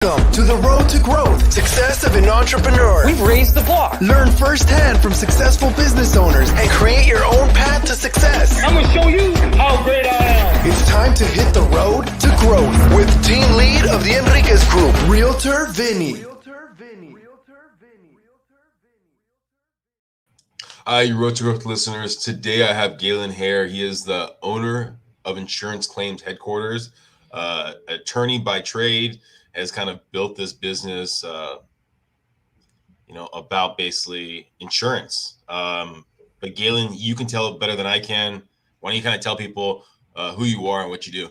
Welcome to the road to growth, success of an entrepreneur. We've raised the bar. Learn firsthand from successful business owners and create your own path to success. I'm going to show you how great I am. It's time to hit the road to growth with team lead of the Enriquez Group, Realtor Vinny. Hi, you Road to Growth listeners. Today I have Galen here. He is the owner of Insurance Claims Headquarters, attorney by trade, has kind of built this business, about basically insurance. But Galen, you can tell it better than I can. Why don't you kind of tell people who you are and what you do?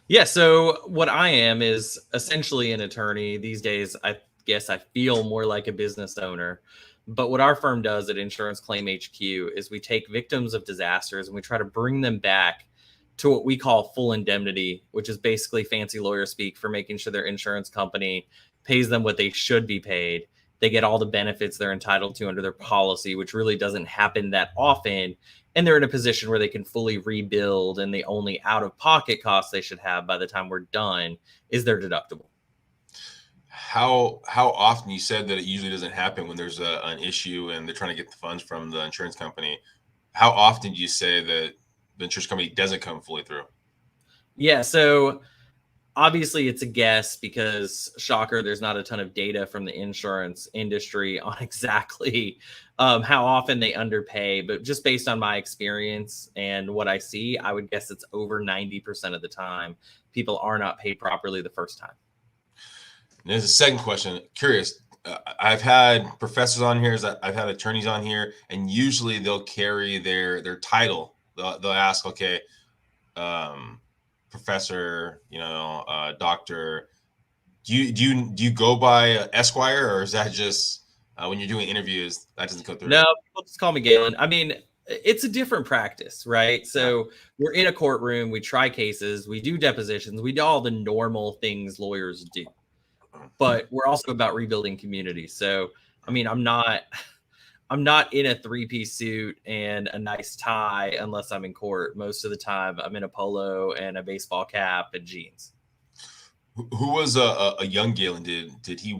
Yeah, so what I am is essentially an attorney. These days, I guess I feel more like a business owner. But what our firm does at Insurance Claim HQ is we take victims of disasters and we try to bring them back to what we call full indemnity, which is basically fancy lawyer speak for making sure their insurance company pays them what they should be paid. They get all the benefits they're entitled to under their policy, which really doesn't happen that often. And they're in a position where they can fully rebuild, and the only out-of-pocket costs they should have by the time we're done is their deductible. How often, you said that it usually doesn't happen when there's an issue and they're trying to get the funds from the insurance company. How often do you say that the insurance company doesn't come fully through? Yeah, so obviously it's a guess because, shocker, there's not a ton of data from the insurance industry on exactly how often they underpay. But just based on my experience and what I see, I would guess it's over 90% of the time people are not paid properly the first time. And there's a second question. Curious. I've had professors on here, I've had attorneys on here, and usually they'll carry their title. They'll ask, okay, professor, doctor. Do you go by Esquire, or is that just when you're doing interviews that doesn't go through? No, people just call me Galen. I mean, it's a different practice, right? So we're in a courtroom, we try cases, we do depositions, we do all the normal things lawyers do. But we're also about rebuilding communities. So, I mean, I'm not in a three-piece suit and a nice tie unless I'm in court. Most of the time, I'm in a polo and a baseball cap and jeans. Who was a young Galen? Did he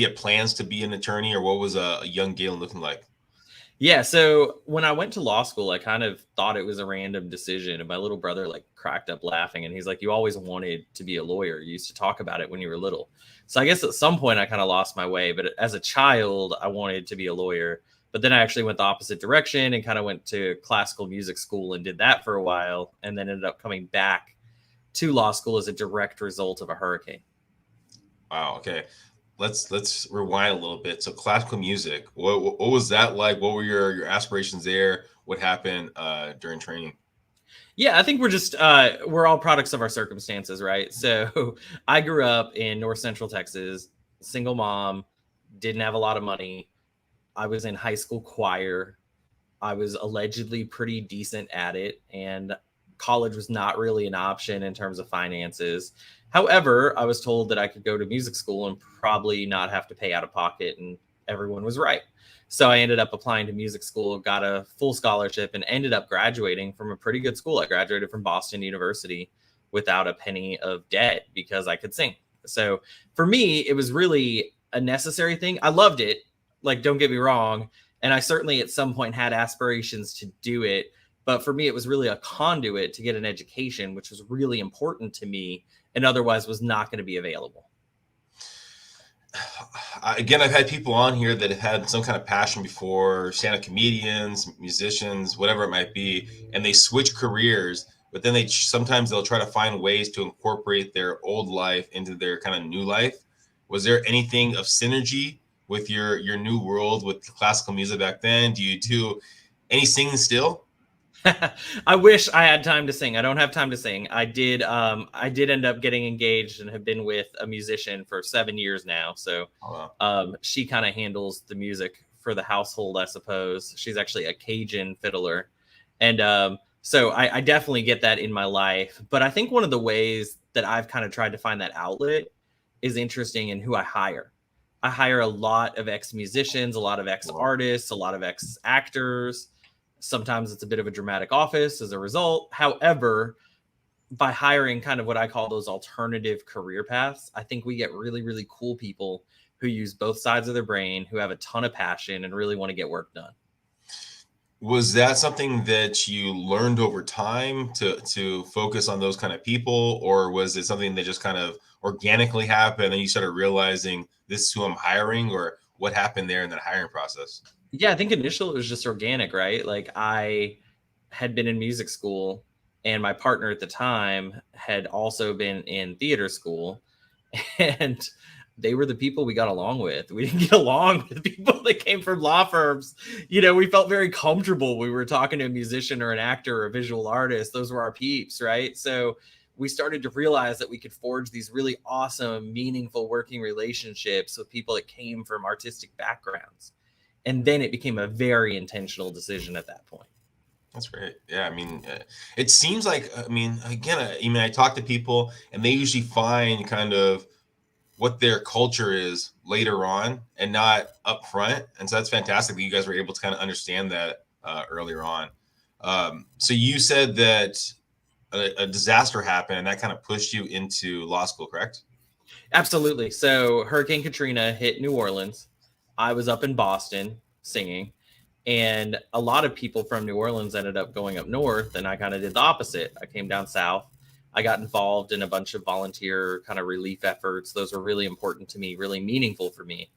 have plans to be an attorney, or what was a young Galen looking like? Yeah, so when I went to law school, I kind of thought it was a random decision. And my little brother cracked up laughing, and he's like, "You always wanted to be a lawyer. You used to talk about it when you were little." So I guess at some point I kind of lost my way. But as a child, I wanted to be a lawyer. But then I actually went the opposite direction and kind of went to classical music school and did that for a while, and then ended up coming back to law school as a direct result of a hurricane. Wow. Okay. Let's rewind a little bit. So classical music, what was that like? What were your aspirations there? What happened during training? Yeah, I think we're all products of our circumstances, right? So I grew up in North Central Texas, single mom, didn't have a lot of money. I was in high school choir. I was allegedly pretty decent at it, and college was not really an option in terms of finances. However, I was told that I could go to music school and probably not have to pay out of pocket, and everyone was right. So I ended up applying to music school, got a full scholarship, and ended up graduating from a pretty good school. I graduated from Boston University without a penny of debt because I could sing. So for me, it was really a necessary thing. I loved it. Don't get me wrong. And I certainly at some point had aspirations to do it. But for me, it was really a conduit to get an education, which was really important to me and otherwise was not going to be available. Again, I've had people on here that have had some kind of passion before, stand-up comedians, musicians, whatever it might be, and they switch careers, but then sometimes they'll try to find ways to incorporate their old life into their kind of new life. Was there anything of synergy with your new world with classical music back then? Do you do any singing still? I wish I had time to sing. I don't have time to sing. I did end up getting engaged and have been with a musician for 7 years now. So she kind of handles the music for the household, I suppose. She's actually a Cajun fiddler. And so I definitely get that in my life. But I think one of the ways that I've kind of tried to find that outlet is interesting in who I hire. I hire a lot of ex-musicians, a lot of ex-artists, a lot of ex-actors. Sometimes it's a bit of a dramatic office as a result. However, by hiring kind of what I call those alternative career paths, I think we get really, really cool people who use both sides of their brain, who have a ton of passion and really want to get work done. Was that something that you learned over time to focus on those kind of people, or was it something that just kind of organically happened and you started realizing this is who I'm hiring, or what happened there in that hiring process? Yeah, I think initially it was just organic, right? Like I had been in music school and my partner at the time had also been in theater school, and they were the people we got along with. We didn't get along with people that came from law firms. We felt very comfortable. We were talking to a musician or an actor or a visual artist. Those were our peeps, right? So we started to realize that we could forge these really awesome, meaningful working relationships with people that came from artistic backgrounds. And then it became a very intentional decision at that point. That's great. Yeah, I mean, it seems like, I mean, again, I talk to people and they usually find kind of what their culture is later on and not up front. And so that's fantastic that you guys were able to kind of understand that earlier on. So you said that a disaster happened and that kind of pushed you into law school, correct? Absolutely. So Hurricane Katrina hit New Orleans. I was up in Boston singing, and a lot of people from New Orleans ended up going up north, and I kind of did the opposite. I came down south. I got involved in a bunch of volunteer kind of relief efforts. Those were really important to me, really meaningful for me.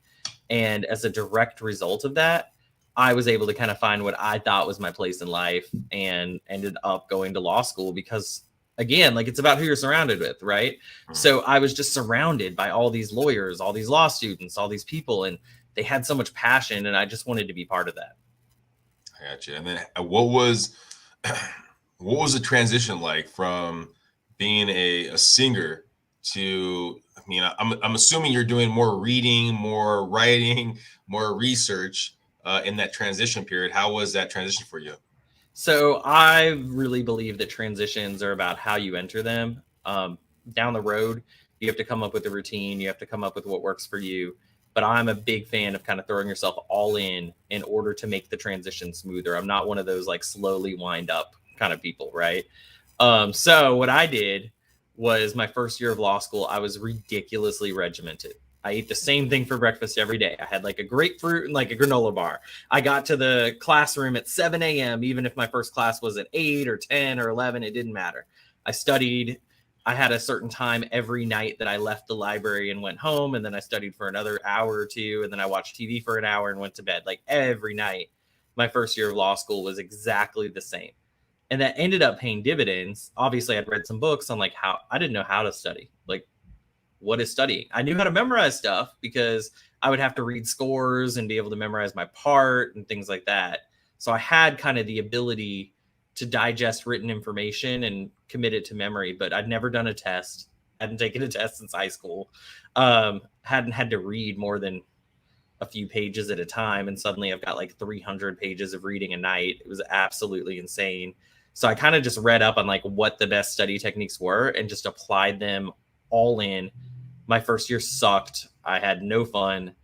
And as a direct result of that, I was able to kind of find what I thought was my place in life and ended up going to law school because, again, like it's about who you're surrounded with, right? So I was just surrounded by all these lawyers, all these law students, all these people, and they had so much passion, and I just wanted to be part of that. I gotcha. And then what was the transition like from being a singer to, I mean, I'm assuming you're doing more reading, more writing, more research in that transition period. How was that transition for you? So I really believe that transitions are about how you enter them. Down the road, you have to come up with a routine. You have to come up with what works for you. But I'm a big fan of kind of throwing yourself all in order to make the transition smoother. I'm not one of those like slowly wind up kind of people, right? So what I did was my first year of law school, I was ridiculously regimented. I ate the same thing for breakfast every day. I had like a grapefruit and like a granola bar. I got to the classroom at 7 a.m., even if my first class was at 8 or 10 or 11, it didn't matter. I studied. I had a certain time every night that I left the library and went home, and then I studied for another hour or two, and then I watched TV for an hour and went to bed. Like every night, my first year of law school was exactly the same. And that ended up paying dividends. Obviously, I'd read some books on like how I didn't know how to study. Like, what is studying? I knew how to memorize stuff because I would have to read scores and be able to memorize my part and things like that. So I had kind of the ability to digest written information and commit it to memory, but I'd never done a test. Hadn't taken a test since high school. Hadn't had to read more than a few pages at a time. And suddenly I've got like 300 pages of reading a night. It was absolutely insane. So I kind of just read up on like what the best study techniques were and just applied them all in. My first year sucked. I had no fun.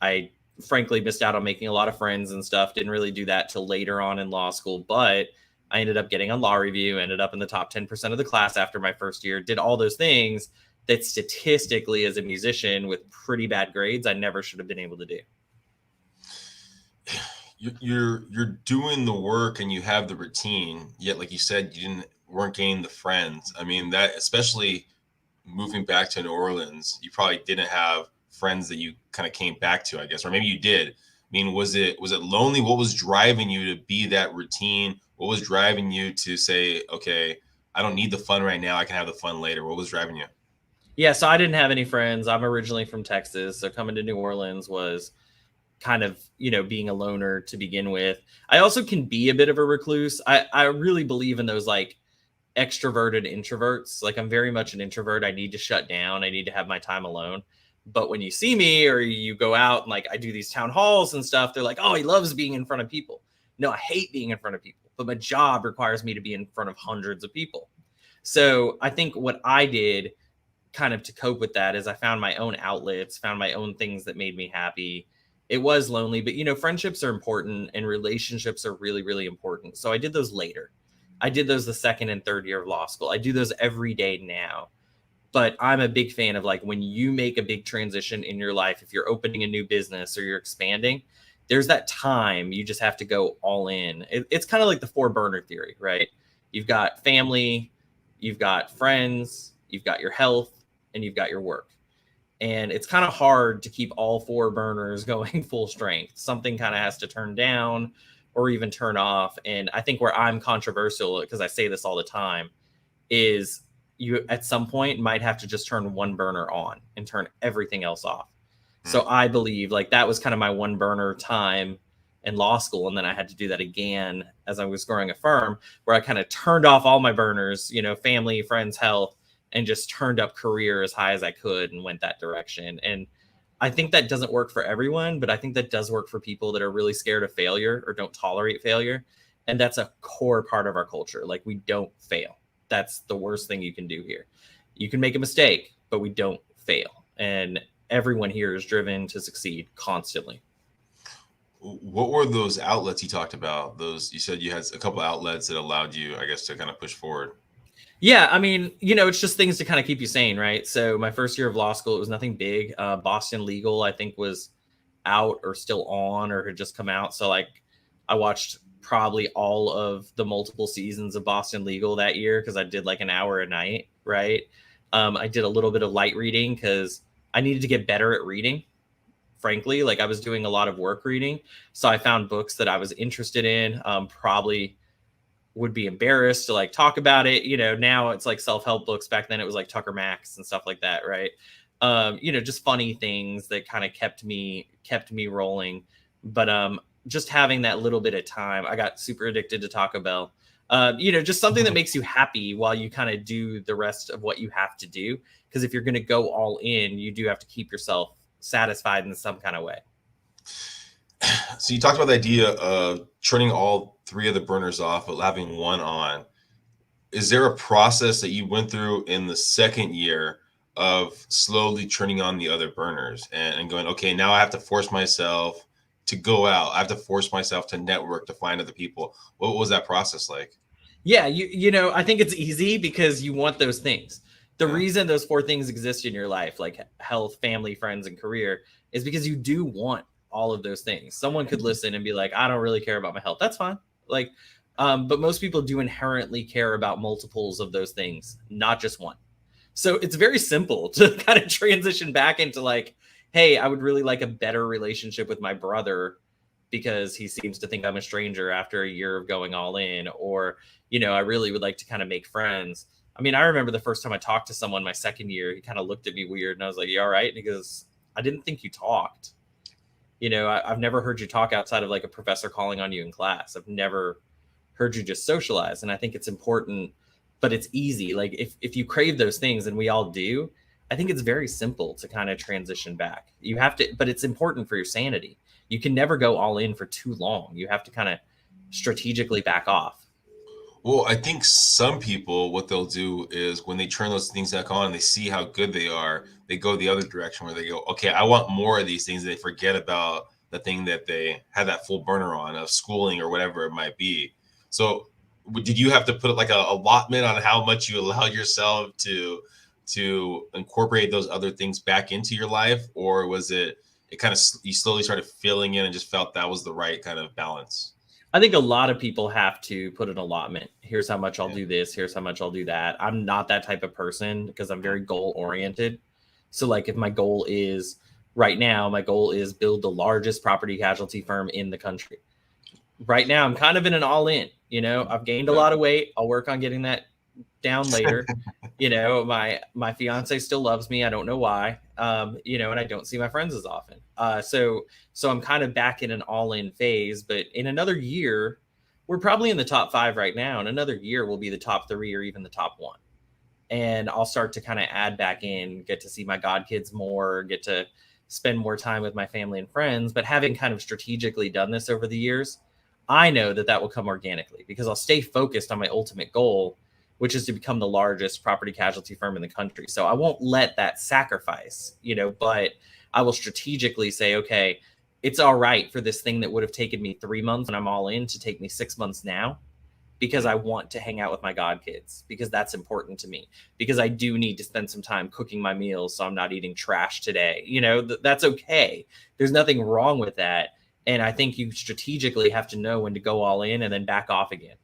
I frankly missed out on making a lot of friends and stuff. Didn't really do that till later on in law school, but I ended up getting on law review, ended up in the top 10% of the class after my first year, did all those things that statistically as a musician with pretty bad grades, I never should have been able to do. You're doing the work and you have the routine, yet like you said, you weren't gaining the friends. I mean, that especially moving back to New Orleans, you probably didn't have friends that you kind of came back to, I guess, or maybe you did. I mean, was it lonely? What was driving you to be that routine? What was driving you to say, okay, I don't need the fun right now, I can have the fun later? What was driving you? Yeah, so I didn't have any friends. I'm originally from Texas, so coming to New Orleans was kind of, being a loner to begin with. I also can be a bit of a recluse. I really believe in those like extroverted introverts. Like I'm very much an introvert. I need to shut down. I need to have my time alone. But when you see me or you go out and like I do these town halls and stuff, they're like, oh, he loves being in front of people. No, I hate being in front of people, but my job requires me to be in front of hundreds of people. So I think what I did kind of to cope with that is I found my own outlets, found my own things that made me happy. It was lonely, but friendships are important and relationships are really, really important. So I did those later. I did those the second and third year of law school. I do those every day now. But I'm a big fan of like when you make a big transition in your life, if you're opening a new business or you're expanding, there's that time you just have to go all in. It's kind of like the 4-burner theory, right? You've got family, you've got friends, you've got your health, and you've got your work. And it's kind of hard to keep all 4 burners going full strength. Something kind of has to turn down or even turn off. And I think where I'm controversial, because I say this all the time, is you at some point might have to just turn 1 burner on and turn everything else off. So I believe like that was kind of my 1 burner time in law school. And then I had to do that again as I was growing a firm, where I kind of turned off all my burners, you know, family, friends, health, and just turned up career as high as I could and went that direction. And I think that doesn't work for everyone, but I think that does work for people that are really scared of failure or don't tolerate failure. And that's a core part of our culture. Like we don't fail. That's the worst thing you can do here. You can make a mistake, but we don't fail. And everyone here is driven to succeed constantly. What were those outlets you talked about? Those, you said you had a couple outlets that allowed you, I guess, to kind of push forward. Yeah, I mean, you know, it's just things to kind of keep you sane, right? So my first year of law school, it was nothing big. Boston Legal, I think, was out or still on or had just come out. So like I watched probably all of the multiple seasons of Boston Legal that year because I did like an hour a night, right? I did a little bit of light reading because I needed to get better at reading. Frankly, like I was doing a lot of work reading. So I found books that I was interested in, probably would be embarrassed to like talk about it. You know, now it's like self-help books. Back then it was like Tucker Max and stuff like that. Right. You know, just funny things that kind of kept me rolling. But just having that little bit of time, I got super addicted to Taco Bell. You know, just something that makes you happy while you kind of do the rest of what you have to do. Because if you're going to go all in, you do have to keep yourself satisfied in some kind of way. So you talked about the idea of turning all 3 of the burners off, but having 1 on. Is there a process that you went through in the second year of slowly turning on the other burners and going, okay, now I have to force myself to go out. I have to force myself to network, to find other people. What was that process like? Yeah, you know, I think it's easy because you want those things. The reason those 4 things exist in your life, like health, family, friends, and career, is because you do want all of those things. Someone could listen and be like, I don't really care about my health. That's fine. Like, but most people do inherently care about multiples of those things, not just one. So it's very simple to kind of transition back into like, hey, I would really like a better relationship with my brother because he seems to think I'm a stranger after a year of going all in. Or, you know, I really would like to kind of make friends. I mean, I remember the first time I talked to someone my second year, he kind of looked at me weird and I was like, you all right? And he goes, I didn't think you talked. You know, I've never heard you talk outside of like a professor calling on you in class. I've never heard you just socialize. And I think it's important, but it's easy. Like if you crave those things, and we all do, I think it's very simple to kind of transition back. You have to, but it's important for your sanity. You can never go all in for too long. You have to kind of strategically back off. Well, I think some people, what they'll do is when they turn those things back on and they see how good they are, they go the other direction where they go, okay, I want more of these things. They forget about the thing that they had that full burner on of schooling or whatever it might be. So did you have to put like a allotment on how much you allow yourself to incorporate those other things back into your life? Or was it kind of, you slowly started filling in and just felt that was the right kind of balance? I think a lot of people have to put an allotment. Here's how much I'll do this. Here's how much I'll do that. I'm not that type of person because I'm very goal oriented. So like if my goal is right now, my goal is build the largest property casualty firm in the country. Right now, I'm kind of in an all in, you know, I've gained a lot of weight. I'll work on getting that down later. You know, my fiance still loves me. I don't know why, you know, and I don't see my friends as often. So I'm kind of back in an all-in phase, but in another year, we're probably in the top 5 right now. In another year, we'll be the top 3 or even the top 1. And I'll start to kind of add back in, get to see my godkids more, get to spend more time with my family and friends. But having kind of strategically done this over the years, I know that that will come organically because I'll stay focused on my ultimate goal, which is to become the largest property casualty firm in the country. So I won't let that sacrifice, you know, but I will strategically say, okay, it's all right for this thing that would have taken me 3 months and I'm all in to take me 6 months now. because I want to hang out with my godkids, because that's important to me, because I do need to spend some time cooking my meals so I'm not eating trash today. That's okay. There's nothing wrong with that. And I think you strategically have to know when to go all in and then back off again.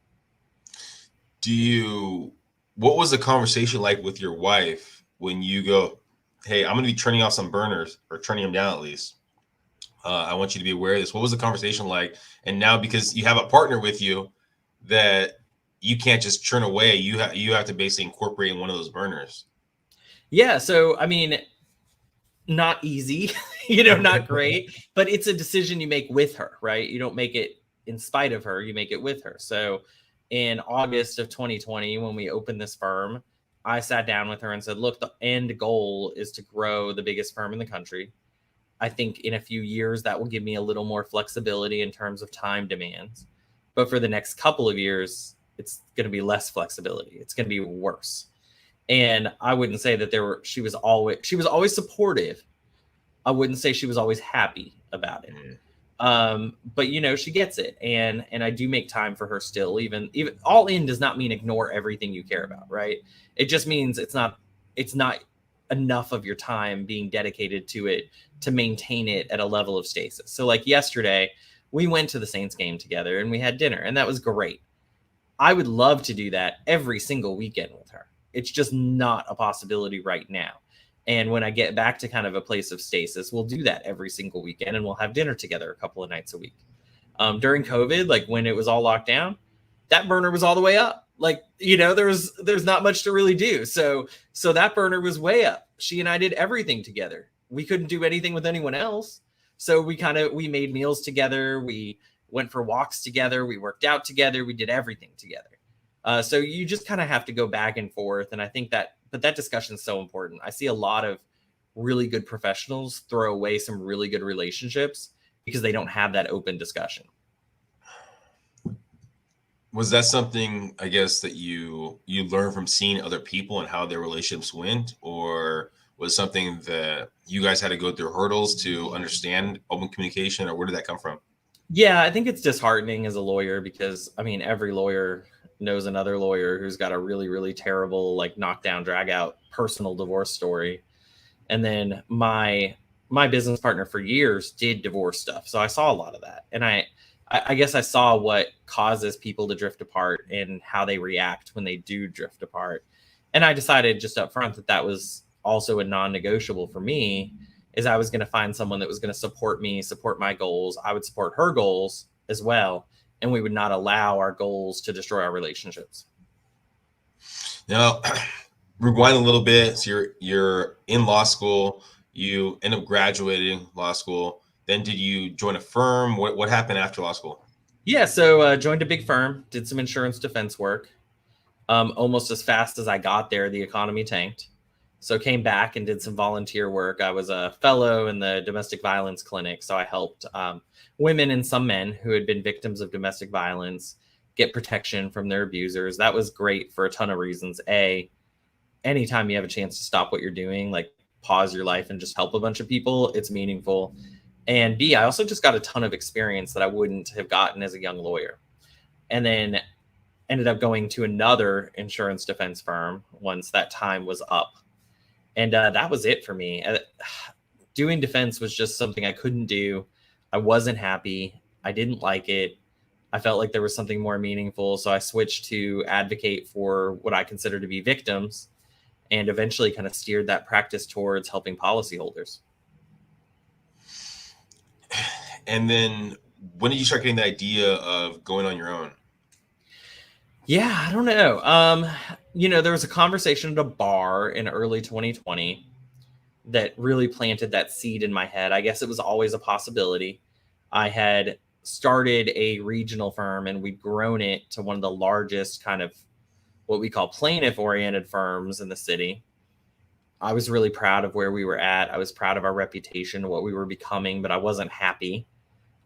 What was the conversation like with your wife when you go, hey, I'm going to be turning off some burners, or turning them down at least? I want you to be aware of this. What was the conversation like? And now, because you have a partner with you that you can't just churn away, you have to basically incorporate in one of those burners. Yeah. So, I mean, not easy, not great, but it's a decision you make with her, right? You don't make it in spite of her, you make it with her. So in August of 2020, when we opened this firm, I sat down with her and said, look, the end goal is to grow the biggest firm in the country. I think in a few years that will give me a little more flexibility in terms of time demands. But for the next couple of years, it's going to be less flexibility. It's going to be worse. And I wouldn't say that she was always supportive. I wouldn't say she was always happy about it. But she gets it. And I do make time for her still, even all in does not mean ignore everything you care about, right? It just means it's not enough of your time being dedicated to it to maintain it at a level of stasis. So like yesterday, we went to the Saints game together and we had dinner, and that was great. I would love to do that every single weekend with her. It's just not a possibility right now. And when I get back to kind of a place of stasis, we'll do that every single weekend, and we'll have dinner together a couple of nights a week. During COVID, like when it was all locked down, that burner was all the way up. Like, there's not much to really do. So that burner was way up. She and I did everything together. We couldn't do anything with anyone else. So we made meals together. We went for walks together. We worked out together. We did everything together. So you just kind of have to go back and forth. And I think but that discussion is so important. I see a lot of really good professionals throw away some really good relationships because they don't have that open discussion. Was that something, I guess, that you learned from seeing other people and how their relationships went, or was something that you guys had to go through hurdles to understand open communication, or where did that come from? Yeah, I think it's disheartening as a lawyer because, I mean, every lawyer knows another lawyer who's got a really, really terrible, like knockdown, drag out personal divorce story. And then my business partner for years did divorce stuff. So I saw a lot of that. And I guess I saw what causes people to drift apart and how they react when they do drift apart. And I decided just up front that was also a non-negotiable for me, is I was going to find someone that was going to support me, support my goals. I would support her goals as well. And we would not allow our goals to destroy our relationships. Now, rewind a little bit. So you're in law school. You end up graduating law school. Then did you join a firm? What happened after law school? Yeah, so joined a big firm, did some insurance defense work. Almost as fast as I got there, the economy tanked. So came back and did some volunteer work. I was a fellow in the domestic violence clinic. So I helped women and some men who had been victims of domestic violence get protection from their abusers. That was great for a ton of reasons. A, anytime you have a chance to stop what you're doing, like pause your life and just help a bunch of people, it's meaningful. And B, I also just got a ton of experience that I wouldn't have gotten as a young lawyer. And then ended up going to another insurance defense firm once that time was up. And that was it for me. Doing defense was just something I couldn't do. I wasn't happy. I didn't like it. I felt like there was something more meaningful. So I switched to advocate for what I consider to be victims, and eventually kind of steered that practice towards helping policyholders. And then when did you start getting the idea of going on your own? Yeah, I don't know. There was a conversation at a bar in early 2020 that really planted that seed in my head. I guess it was always a possibility. I had started a regional firm and we'd grown it to one of the largest kind of what we call plaintiff-oriented firms in the city. I was really proud of where we were at. I was proud of our reputation, what we were becoming, but I wasn't happy.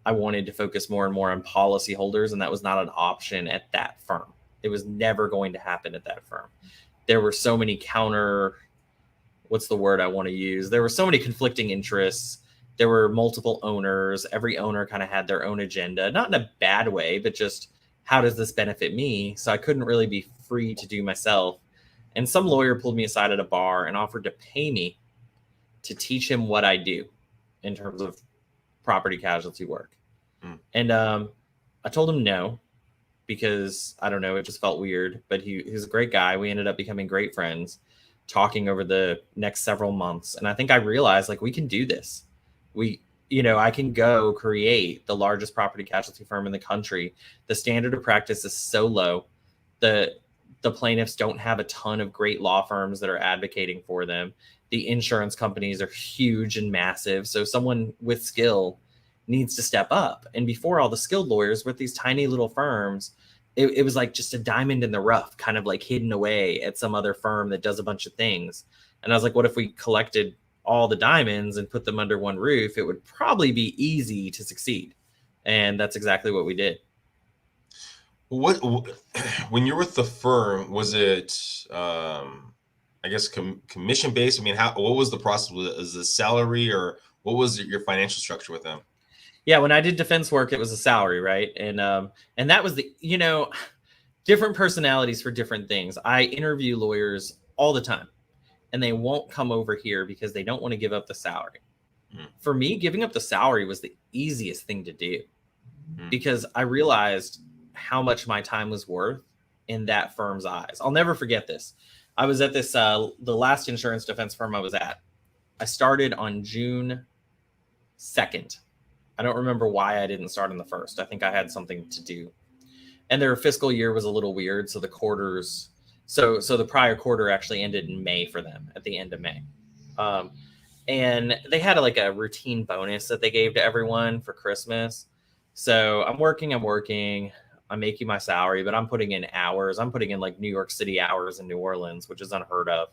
I wanted to focus more and more on policyholders, and that was not an option at that firm. It was never going to happen at that firm. There were so many what's the word I want to use? There were so many conflicting interests. There were multiple owners. Every owner kind of had their own agenda, not in a bad way, but just how does this benefit me? So I couldn't really be free to do myself. And some lawyer pulled me aside at a bar and offered to pay me to teach him what I do in terms of property casualty work. And I told him no, because I don't know, it just felt weird. But he's a great guy. We ended up becoming great friends, talking over the next several months. And I think I realized, like, we can do this. I can go create the largest property casualty firm in the country. The standard of practice is so low. The plaintiffs don't have a ton of great law firms that are advocating for them. The insurance companies are huge and massive. So someone with skill needs to step up. And before, all the skilled lawyers with these tiny little firms, it was like just a diamond in the rough, kind of like hidden away at some other firm that does a bunch of things. And I was like, what if we collected all the diamonds and put them under one roof? It would probably be easy to succeed. And that's exactly what we did. What when you're with the firm, was it I guess commission based? I mean, what was the process? Was it salary, or what was your financial structure with them? Yeah, when I did defense work, it was a salary, right? And that was different personalities for different things. I interview lawyers all the time, and they won't come over here because they don't want to give up the salary. For me, giving up the salary was the easiest thing to do, because I realized how much my time was worth in that firm's eyes. I'll never forget this. I was at this, the last insurance defense firm I was at. I started on June 2nd. I don't remember why I didn't start on the 1st. I think I had something to do. And their fiscal year was a little weird. So the quarters, so the prior quarter actually ended in May for them, at the end of May. And they had a routine bonus that they gave to everyone for Christmas. So I'm working. I'm making my salary, but I'm putting in hours. I'm putting in like New York City hours in New Orleans, which is unheard of.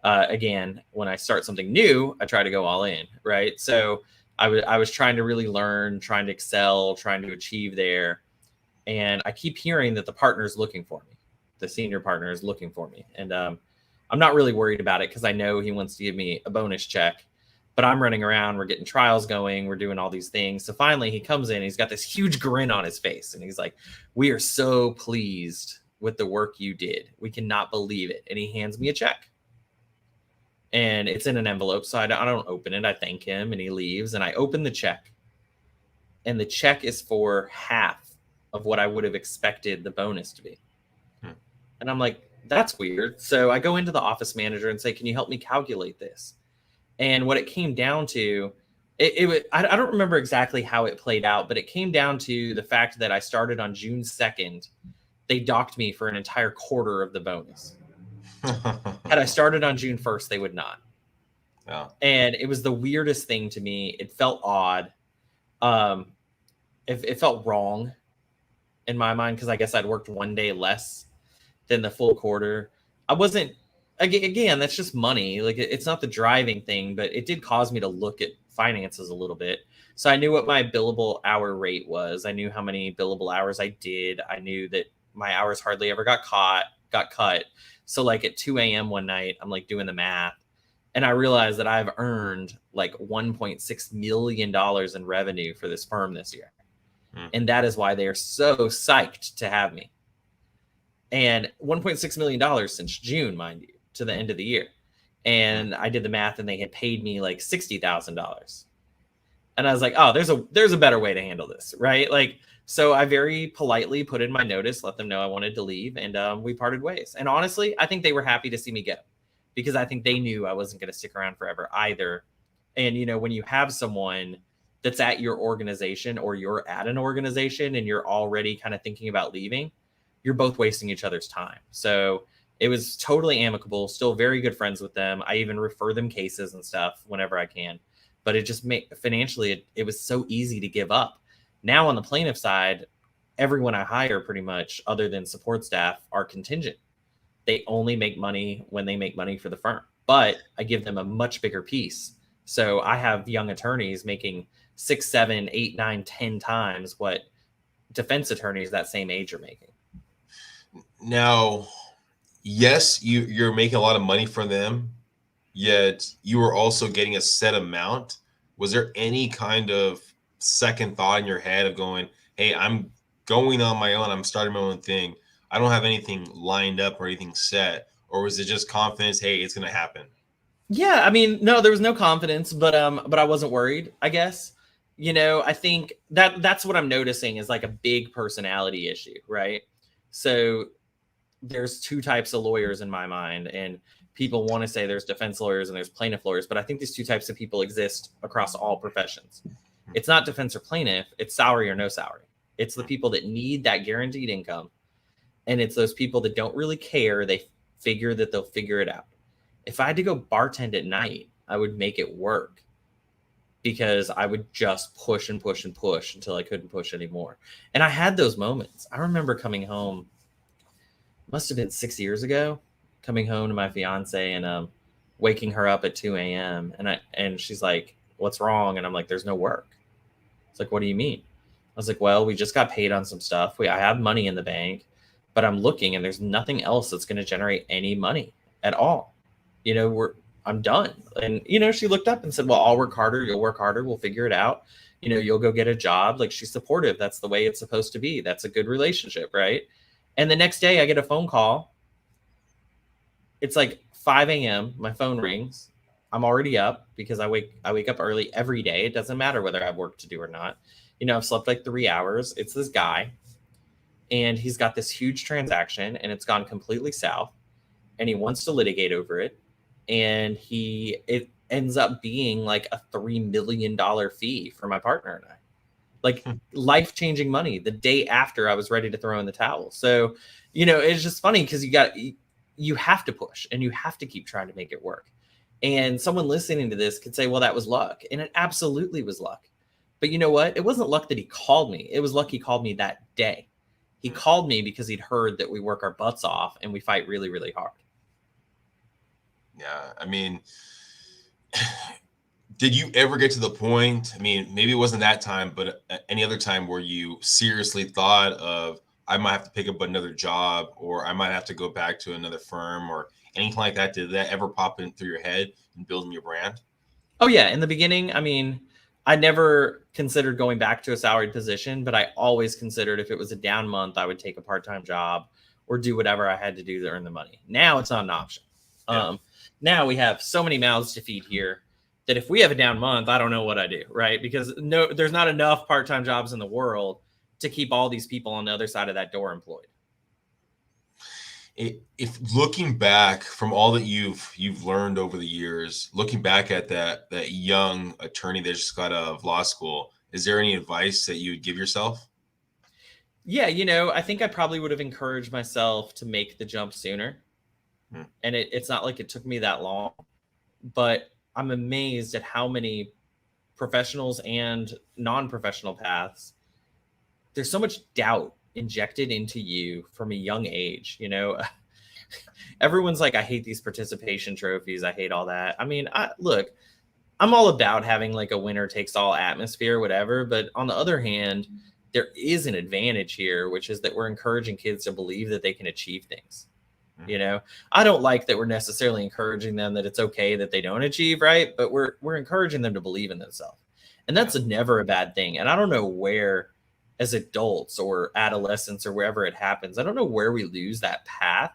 Again, when I start something new, I try to go all in, right? So I was trying to really learn, trying to excel, trying to achieve there. And I keep hearing that the partner is looking for me. The senior partner is looking for me. And I'm not really worried about it, because I know he wants to give me a bonus check. But I'm running around, we're getting trials going, we're doing all these things. So finally he comes in, he's got this huge grin on his face, and he's like, "We are so pleased with the work you did. We cannot believe it." And he hands me a check. And it's in an envelope, so I don't open it. I thank him, and he leaves, and I open the check. And the check is for half of what I would have expected the bonus to be. And I'm like, that's weird. So I go into the office manager and say, "Can you help me calculate this?" And what it came down to, I don't remember exactly how it played out, but it came down to the fact that I started on June 2nd. They docked me for an entire quarter of the bonus. Had I started on June 1st, they would not. Yeah. And it was the weirdest thing to me. It felt odd. It felt wrong in my mind, because I guess I'd worked one day less than the full quarter. I wasn't, again, that's just money. Like, it's not the driving thing, but it did cause me to look at finances a little bit. So I knew what my billable hour rate was. I knew how many billable hours I did. I knew that my hours hardly ever got cut. So like at 2 a.m. one night, I'm like doing the math, and I realized that I've earned like $1.6 million in revenue for this firm this year. And that is why they are so psyched to have me. And $1.6 million since June, mind you, to the end of the year. And I did the math, and they had paid me like $60,000. And I was like, oh, there's a better way to handle this, right? Like, so I very politely put in my notice, let them know I wanted to leave, and we parted ways. And honestly, I think they were happy to see me go, because I think they knew I wasn't going to stick around forever either. And, when you have someone that's at your organization, or you're at an organization and you're already kind of thinking about leaving, you're both wasting each other's time. So it was totally amicable, still very good friends with them. I even refer them cases and stuff whenever I can. But it just financially, it was so easy to give up. Now on the plaintiff side, everyone I hire pretty much, other than support staff, are contingent. They only make money when they make money for the firm. But I give them a much bigger piece. So I have young attorneys making 6, 7, 8, 9, 10 times what defense attorneys that same age are making. Now, yes, you're making a lot of money for them, yet you were also getting a set amount. Was there any kind of second thought in your head of going, "Hey, I'm going on my own, I'm starting my own thing, I don't have anything lined up or anything set? Or was it just confidence? Hey, it's going to happen. Yeah, I mean, no, there was no confidence, but I wasn't worried, I guess. I think that's what I'm noticing is like a big personality issue, right? So there's two types of lawyers in my mind, and people want to say there's defense lawyers and there's plaintiff lawyers, but I think these two types of people exist across all professions. It's not defense or plaintiff, it's salary or no salary. It's the people that need that guaranteed income, and it's those people that don't really care. They figure that they'll figure it out. If I had to go bartend at night, I would make it work, because I would just push and push and push until I couldn't push anymore. And I had those moments. I remember coming home, must have been 6 years ago, coming home to my fiance and waking her up at 2 a.m. And she's like, "What's wrong?" And I'm like, "There's no work." It's like, "What do you mean?" I was like, "Well, we just got paid on some stuff. I have money in the bank, but I'm looking and there's nothing else that's going to generate any money at all. I'm done." And, she looked up and said, "Well, I'll work harder. You'll work harder. We'll figure it out. You'll go get a job." Like, she's supportive. That's the way it's supposed to be. That's a good relationship. Right. And the next day I get a phone call. It's like 5 a.m. My phone rings. I'm already up because I wake up early every day. It doesn't matter whether I have work to do or not. I've slept like 3 hours. It's this guy, and he's got this huge transaction, and it's gone completely south, and he wants to litigate over it. And it ends up being like a $3 million fee for my partner and I, like life-changing money the day after I was ready to throw in the towel. So, it's just funny because you have to push and you have to keep trying to make it work. And someone listening to this could say, "Well, that was luck." And it absolutely was luck. But you know what? It wasn't luck that he called me. It was luck he called me that day. He called me because he'd heard that we work our butts off and we fight really, really hard. Yeah. I mean, did you ever get to the point, I mean, maybe it wasn't that time, but any other time where you seriously thought of, I might have to pick up another job, or I might have to go back to another firm, or anything like that? Did that ever pop in through your head in building your brand? Oh, yeah. In the beginning, I mean, I never considered going back to a salaried position, but I always considered if it was a down month, I would take a part-time job or do whatever I had to do to earn the money. Now it's not an option. Yeah. Now we have so many mouths to feed here that if we have a down month, I don't know what I do, right? Because there's not enough part-time jobs in the world to keep all these people on the other side of that door employed. If looking back from all that you've learned over the years, looking back at that young attorney that just got out of law school, is there any advice that you would give yourself? Yeah, I think I probably would have encouraged myself to make the jump sooner. And it's not like it took me that long, but I'm amazed at how many professionals and non-professional paths, there's so much doubt injected into you from a young age. Everyone's like, "I hate these participation trophies. I hate all that." I mean, look, I'm all about having like a winner takes all atmosphere, whatever. But on the other hand, there is an advantage here, which is that we're encouraging kids to believe that they can achieve things. I don't like that we're necessarily encouraging them that it's okay that they don't achieve, right? But we're encouraging them to believe in themselves. And that's never a bad thing. And I don't know where, as adults or adolescents or wherever it happens, I don't know where we lose that path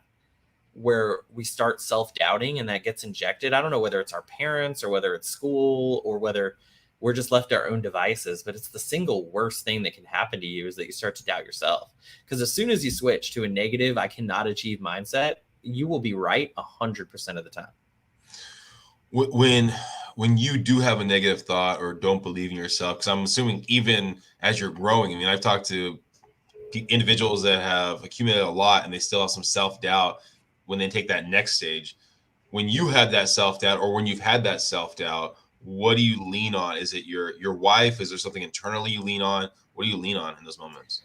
where we start self-doubting and that gets injected. I don't know whether it's our parents or whether it's school or whether we're just left to our own devices, but it's the single worst thing that can happen to you is that you start to doubt yourself. Because as soon as you switch to a negative, "I cannot achieve" mindset, you will be right 100% of the time. When you do have a negative thought or don't believe in yourself, because I'm assuming even as you're growing, I mean, I've talked to individuals that have accumulated a lot and they still have some self-doubt when they take that next stage. When you have that self-doubt, or when you've had that self-doubt, what do you lean on? Is it your wife? Is there something internally you lean on? What do you lean on in those moments?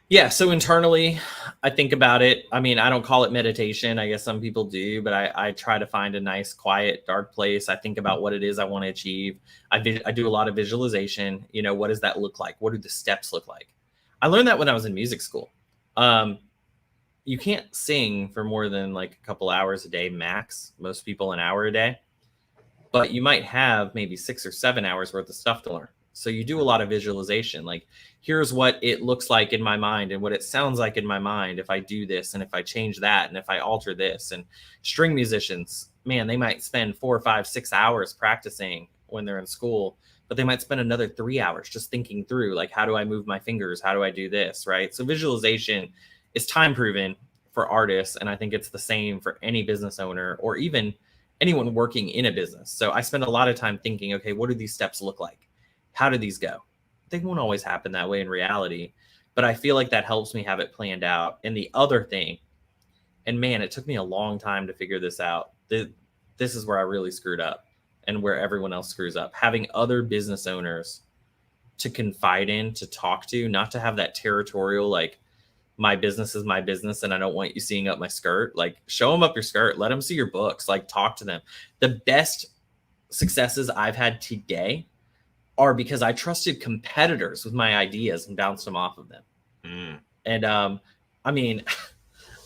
Yeah. So internally, I think about it. I mean, I don't call it meditation. I guess some people do, but I try to find a nice, quiet, dark place. I think about what it is I want to achieve. I do a lot of visualization. What does that look like? What do the steps look like? I learned that when I was in music school. You can't sing for more than like a couple hours a day max. Most people an hour a day. But you might have maybe 6 or 7 hours worth of stuff to learn. So you do a lot of visualization. Like, here's what it looks like in my mind and what it sounds like in my mind if I do this and if I change that and if I alter this. And string musicians, man, they might spend 4 or 5, 6 hours practicing when they're in school, but they might spend another 3 hours just thinking through, like, how do I move my fingers? How do I do this? Right. So visualization is time proven for artists. And I think it's the same for any business owner or even anyone working in a business. So I spend a lot of time thinking, okay, what do these steps look like? How do these go? They won't always happen that way in reality, but I feel like that helps me have it planned out. And the other thing, and man, it took me a long time to figure this out. This is where I really screwed up and where everyone else screws up. Having other business owners to confide in, to talk to, not to have that territorial, like, my business is my business and I don't want you seeing up my skirt. Like, show them up your skirt, let them see your books, like, talk to them. The best successes I've had today are because I trusted competitors with my ideas and bounced them off of them. And I mean,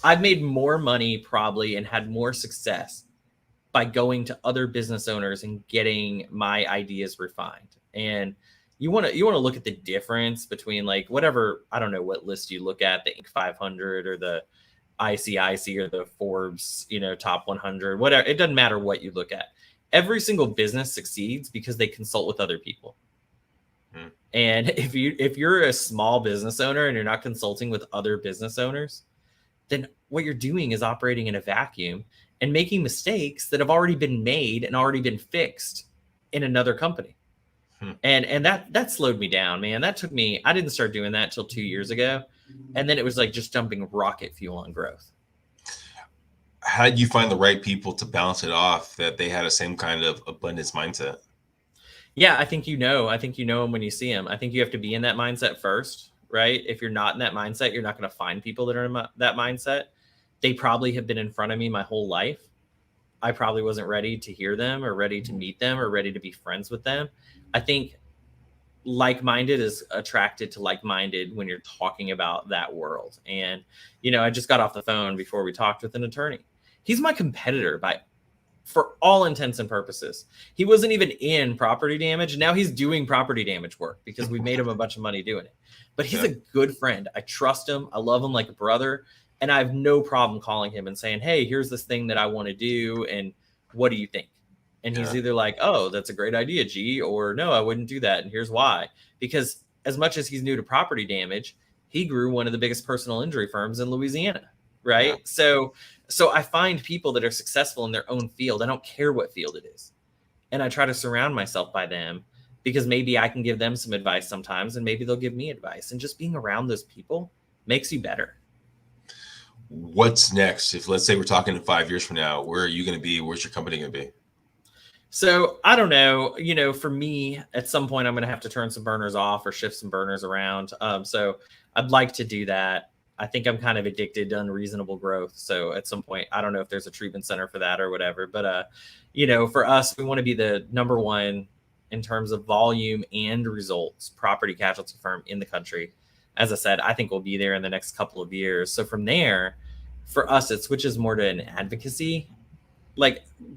I've made more money probably and had more success by going to other business owners and getting my ideas refined. And you want to look at the difference between, like, whatever, I don't know what list you look at, the Inc. 500 or the ICIC or the Forbes, top 100, whatever. It doesn't matter what you look at. Every single business succeeds because they consult with other people. And if you're a small business owner and you're not consulting with other business owners, then what you're doing is operating in a vacuum and making mistakes that have already been made and already been fixed in another company. And that slowed me down, man. That took me, I didn't start doing that till 2 years ago. And then it was like just dumping rocket fuel on growth. How did you find the right people to balance it off, that they had the same kind of abundance mindset? Yeah, I think them when you see them. I think you have to be in that mindset first, right? If you're not in that mindset, you're not going to find people that are in that mindset. They probably have been in front of me my whole life. I probably wasn't ready to hear them or ready to meet them or ready to be friends with them. I think like-minded is attracted to like-minded when you're talking about that world. And, I just got off the phone before we talked with an attorney. He's my competitor for all intents and purposes. He wasn't even in property damage. Now he's doing property damage work because we made him a bunch of money doing it. But he's a good friend. I trust him. I love him like a brother. And I have no problem calling him and saying, hey, here's this thing that I want to do. And what do you think? And he's either like, oh, that's a great idea, G, or no, I wouldn't do that. And here's why. Because as much as he's new to property damage, he grew one of the biggest personal injury firms in Louisiana. Right. Yeah. So I find people that are successful in their own field. I don't care what field it is. And I try to surround myself by them because maybe I can give them some advice sometimes and maybe they'll give me advice. And just being around those people makes you better. What's next? If, let's say, we're talking in 5 years from now, where are you going to be? Where's your company going to be? So I don't know, for me, at some point, I'm going to have to turn some burners off or shift some burners around. So I'd like to do that. I think I'm kind of addicted to unreasonable growth. So at some point, I don't know if there's a treatment center for that or whatever. But, for us, we want to be the number one in terms of volume and results property casualty firm in the country. As I said, I think we'll be there in the next couple of years. So from there, for us, it switches more to an advocacy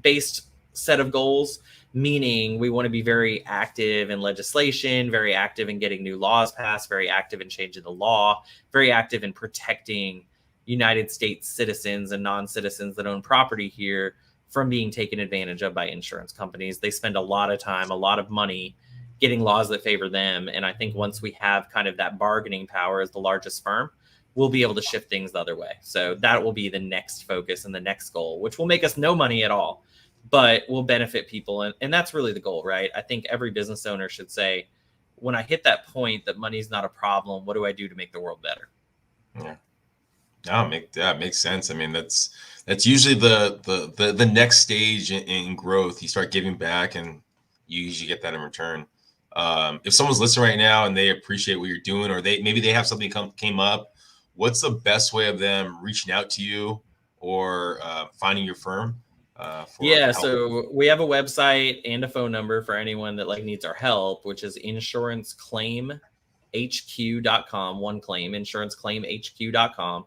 based set of goals, meaning we want to be very active in legislation, very active in getting new laws passed, very active in changing the law, very active in protecting United States citizens and non-citizens that own property here from being taken advantage of by insurance companies. They spend a lot of time, a lot of money getting laws that favor them. And I think once we have kind of that bargaining power as the largest firm, we'll be able to shift things the other way. So that will be the next focus and the next goal, which will make us no money at all, but will benefit people. And that's really the goal, right? I think every business owner should say, when I hit that point that money's not a problem, what do I do to make the world better? Yeah. That makes sense. I mean, that's usually the next stage in growth. You start giving back and you usually get that in return. If someone's listening right now and they appreciate what you're doing, or maybe they have something came up, what's the best way of them reaching out to you or finding your firm? So we have a website and a phone number for anyone that needs our help, which is insuranceclaimhq.com. One claim, insuranceclaimhq.com.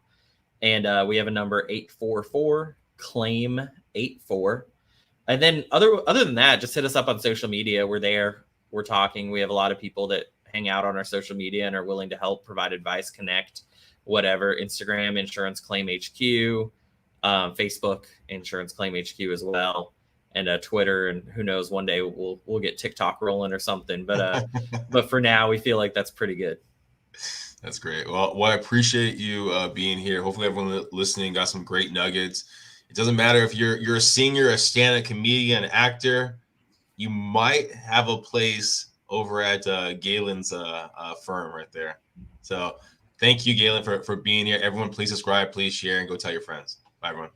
And we have a number 844-CLAIM-84. And then other than that, just hit us up on social media. We're there. we're talking. We have a lot of people that hang out on our social media and are willing to help, provide advice, connect, whatever. Instagram, Insurance Claim HQ, Facebook, Insurance Claim HQ as well, and Twitter. And who knows, one day we'll get TikTok rolling or something. But but for now, we feel like that's pretty good. That's great. Well, I appreciate you being here. Hopefully everyone listening got some great nuggets. It doesn't matter if you're a singer, a stand-up comedian, actor, you might have a place over at Galen's firm right there. So thank you, Galen, for being here. Everyone, please subscribe, please share, and go tell your friends. Bye, everyone.